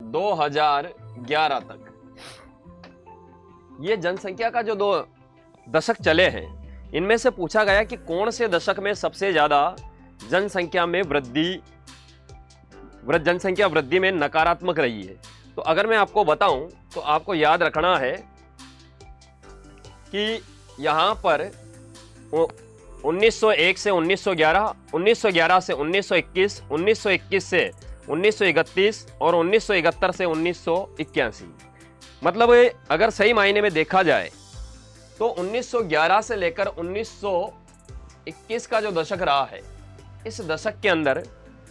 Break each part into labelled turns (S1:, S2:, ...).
S1: 2011 तक, ये जनसंख्या का जो 2 दशक चले हैं, इनमें से पूछा गया कि कौन से दशक में सबसे ज्यादा जनसंख्या वृद्धि में नकारात्मक रही है। तो अगर मैं आपको बताऊं तो आपको याद रखना है कि यहां पर 1901 से 1911, 1911 से 1921, 1921 से 1931 और 1971 से 1981। मतलब अगर सही मायने में देखा जाए तो 1911 से लेकर 1921 का जो दशक रहा है, इस दशक के अंदर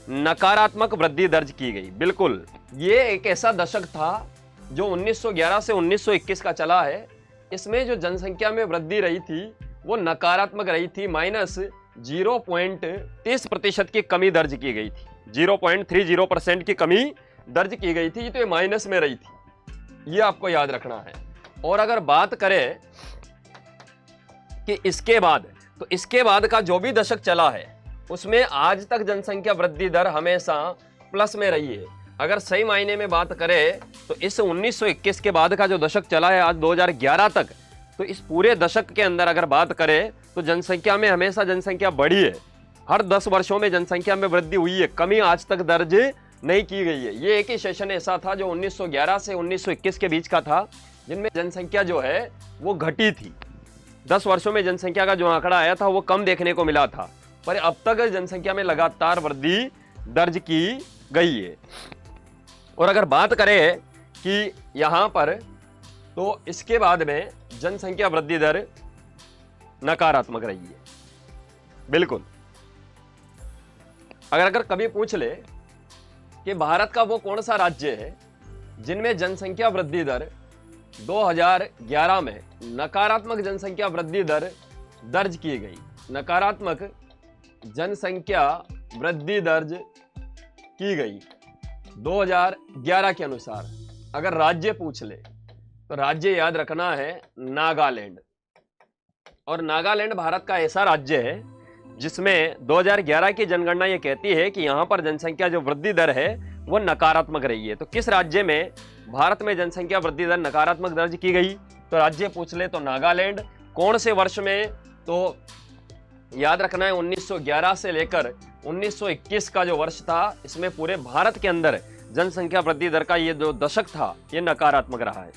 S1: नकारात्मक वृद्धि दर्ज की गई। बिल्कुल, ये एक ऐसा दशक था जो 1911 से 1921 का चला है। इसमें जो जनसंख्या में वृद्धि रही थी वो नकारात्मक रही थी, -0.30% की कमी दर्ज की गई थी। 0.30% की कमी दर्ज की गई थी, तो ये माइनस में रही थी, ये आपको याद रखना है। और अगर बात करें कि इसके बाद, तो इसके बाद का जो भी दशक चला है उसमें आज तक जनसंख्या वृद्धि दर हमेशा प्लस में रही है। अगर सही मायने में बात करें तो इस 1921 के बाद का जो दशक चला है आज 2011 तक, तो इस पूरे दशक के अंदर अगर बात करें तो जनसंख्या में हमेशा जनसंख्या बढ़ी है। हर 10 वर्षों में जनसंख्या में वृद्धि हुई है, कमी आज तक दर्ज नहीं की गई है। ये एक ही सेशन ऐसा था जो 1911 से 1921 के बीच का था, जिनमें जनसंख्या जो है वो घटी थी। 10 वर्षों में जनसंख्या का जो आंकड़ा आया था वो कम देखने को मिला था, पर अब तक जनसंख्या में लगातार वृद्धि दर्ज की गई है। और अगर बात करें कि यहां पर, तो इसके बाद में जनसंख्या वृद्धि दर नकारात्मक रही है। बिल्कुल, अगर कभी पूछ ले कि भारत का वो कौन सा राज्य है जिनमें जनसंख्या वृद्धि दर 2011 में नकारात्मक जनसंख्या वृद्धि दर दर्ज की गई, नकारात्मक जनसंख्या वृद्धि दर्ज की गई 2011 के अनुसार, अगर राज्य पूछ ले तो राज्य याद रखना है नागालैंड। और नागालैंड भारत का ऐसा राज्य है जिसमें 2011 की जनगणना ये कहती है कि यहां पर जनसंख्या जो वृद्धि दर है वो नकारात्मक रही है। तो किस राज्य में भारत में जनसंख्या वृद्धि दर नकारात्मक दर्ज की गई, तो राज्य पूछ ले तो नागालैंड। कौन से वर्ष में, तो याद रखना है 1911 से लेकर 1921 का जो वर्ष था, इसमें पूरे भारत के अंदर जनसंख्या वृद्धि दर का ये जो दशक था ये नकारात्मक रहा है।